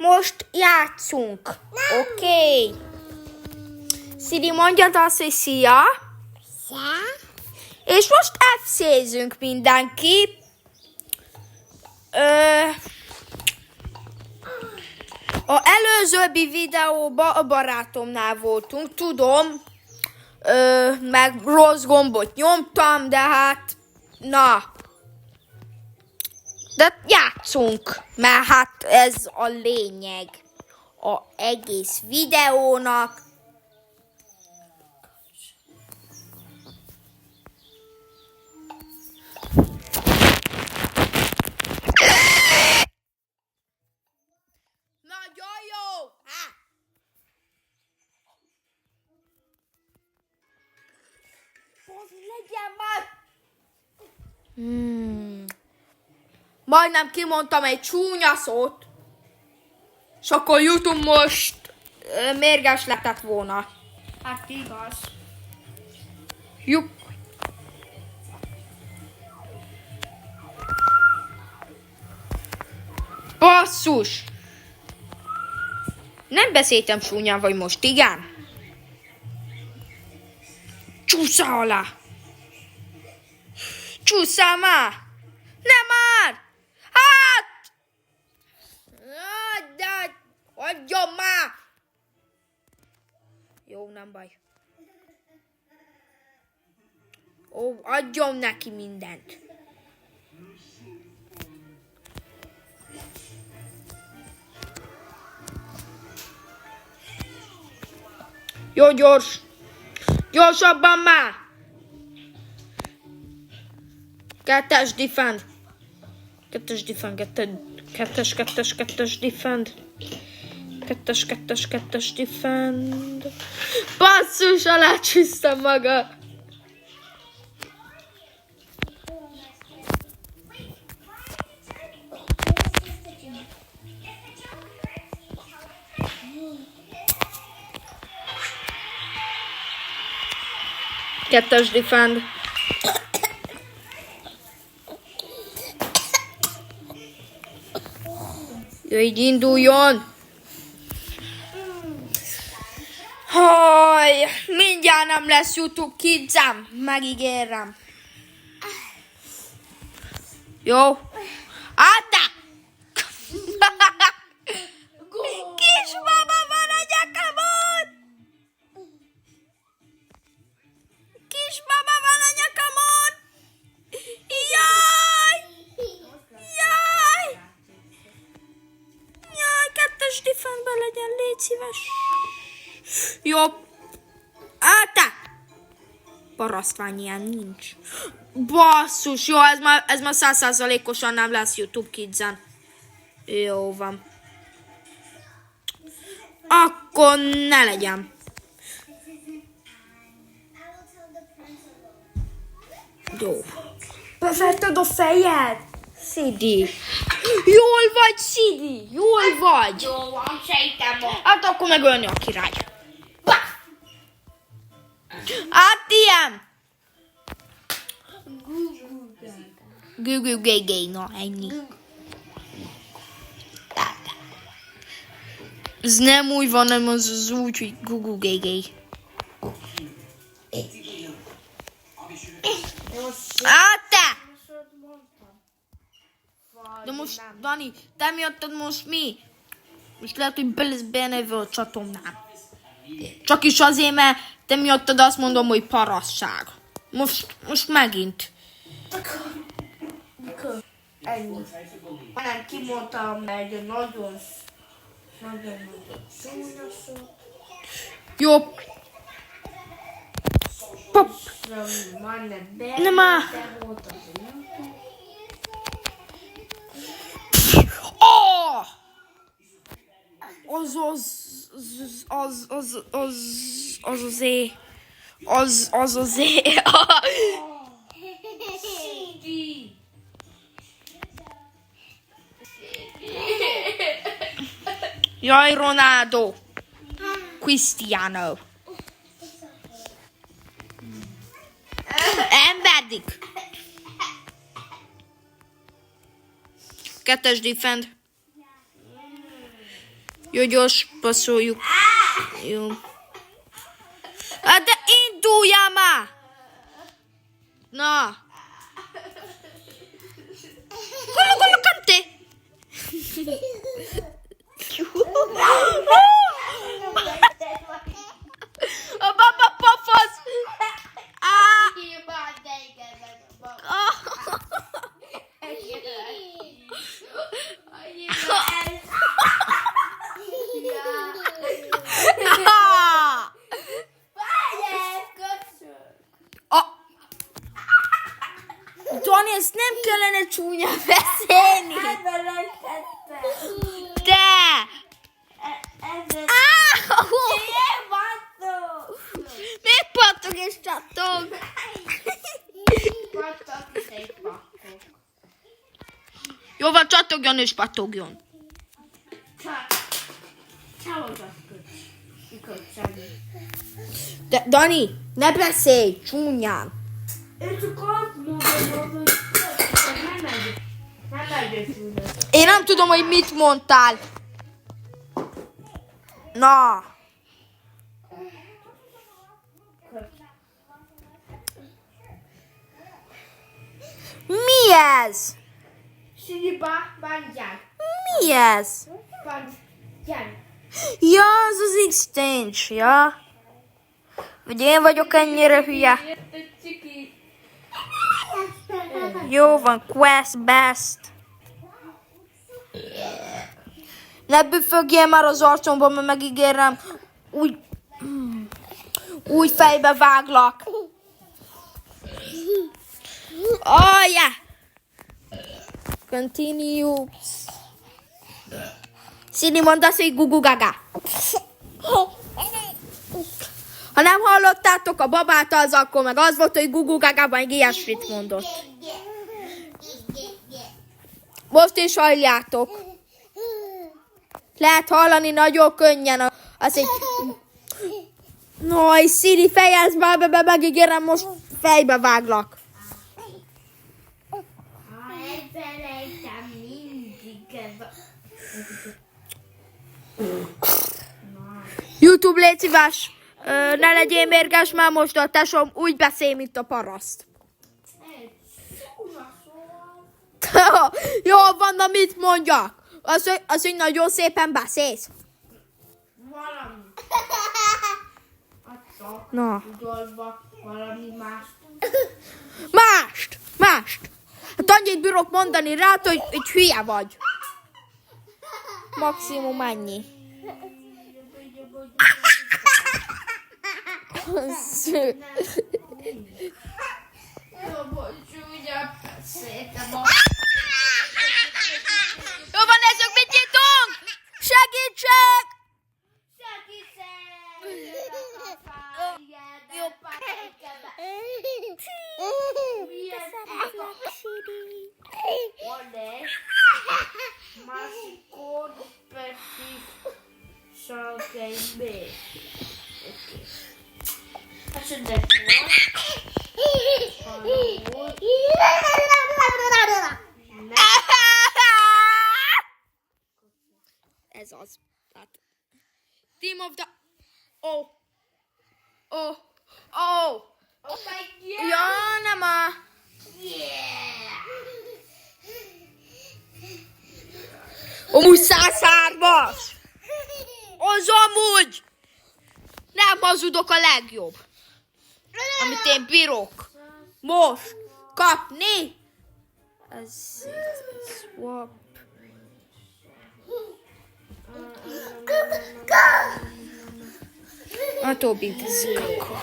most játszunk. Oké. Siri, mondjad azt, hogy szia. És most FC-zünk mindenki. A előzőbbi videóban a barátomnál voltunk, tudom, meg rossz gombot nyomtam, de hát, na. De játszunk, mert hát ez a lényeg az egész videónak. Nagyon jó! Legyen már! Majdnem kimondtam egy csúnya szót, és akkor YouTube most mérges lehetett volna. Hát igaz. Jupp. Basszus! Nem beszéltem csúnyán, vagy most igen? Csúszál alá! Csúszál már! Nem már! Hát! De adjon már! Jó, nem baj. Ó, adjon neki mindent. Jó, gyors! Gyorsabban már! Kettes defend. Kettes defend. Kettes defend. Kettes defend. Basszus, alácsúsztam maga. Kettes defend. Így induljon. Haj, mindjárt nem lesz YouTube Kidsem, megígérem. Jó. Adda! Kismama van a nyakamon! Kismama van a nyakamon! Jaj! Jaj! Jaj, kettes defendbe legyen, légy szíves. Jó. Te! Parasztvány ilyen nincs. Basszus, jó, ez már 100%-osan nem lesz YouTube Kidsen. Jó van. Akkor ne legyen. Jó. Befetted a fejed? Szidi. Jól vagy, Szidi. Jól vagy. Jó van, sejtem. Hát akkor meg ölni a király. Hát ilyen. Gugugégé, na ennyi. Ez nem úgy van, hanem az úgy, hogy gugugégé. Hát te! De most, Dani, te miattad most mi? Most lehet, hogy be lesz beneve a csatornám. Csak is azért, mert te miattad azt mondom, hogy parasság. Most megint. Ennyi. Nem kimondtam egy nagyon csúnya szó. Jó. Pop. Nem már. Oh! Az. Jaj, Ronaldo. Cristiano. Emberdik. Kettes defend. Jó, gyors, passzoljuk. Jó. Hát de induljál már! Na! Gulu, kanté! A baba pofasz! Dani, ezt nem kellene csúnyán beszélni! De! Miért pattog és csattog? Jó van, csattogjon és pattogjon. De, Dani, ne beszélj csúnyán. Én csak azt mondom, hogy nem megy csúnya. Én nem tudom, hogy mit mondtál. Na. Mi ez? Siniba, bandján. Mi ez? Bandján. Ja, az az exchange, ja. Vagy én vagyok ennyire hülye. Jó van, quest best. Ne büfögjél már az arcomba, mert megígérem, úgy fejbe váglak. Oh, yeah. Continue. Szini, mondd azt, hogy gugu gaga. Ha nem hallottátok a babát, az akkor meg az volt, hogy gugu gaga, meg ilyesmit mondott. Most is halljátok. Lehet hallani nagyon könnyen. Az egy... Naj, Szini, fejezd már be, megígérem, most fejbe váglak. Elfelejtem mindig. YouTube, légy szíves, ne legyél mérges, mert most a tesóm úgy beszél, mint a paraszt. Jó van, na mit mondjak? Az, hogy nagyon szépen beszélsz. Valami. Adtak. Na. Udolva valami más. Mást. Hát annyit bírok mondani rá, hogy hülye vagy. Maximum annyi. Jó van, nézzük, mit nyitunk! Segítség! Ez az. Team of the... Oh. Ja, nem a... Amúgy 103-as. Az amúgy. Nem hazudok, a legjobb. Amit én bírok. Most kapni. Ez... Swap. A Tobi teszik akkor.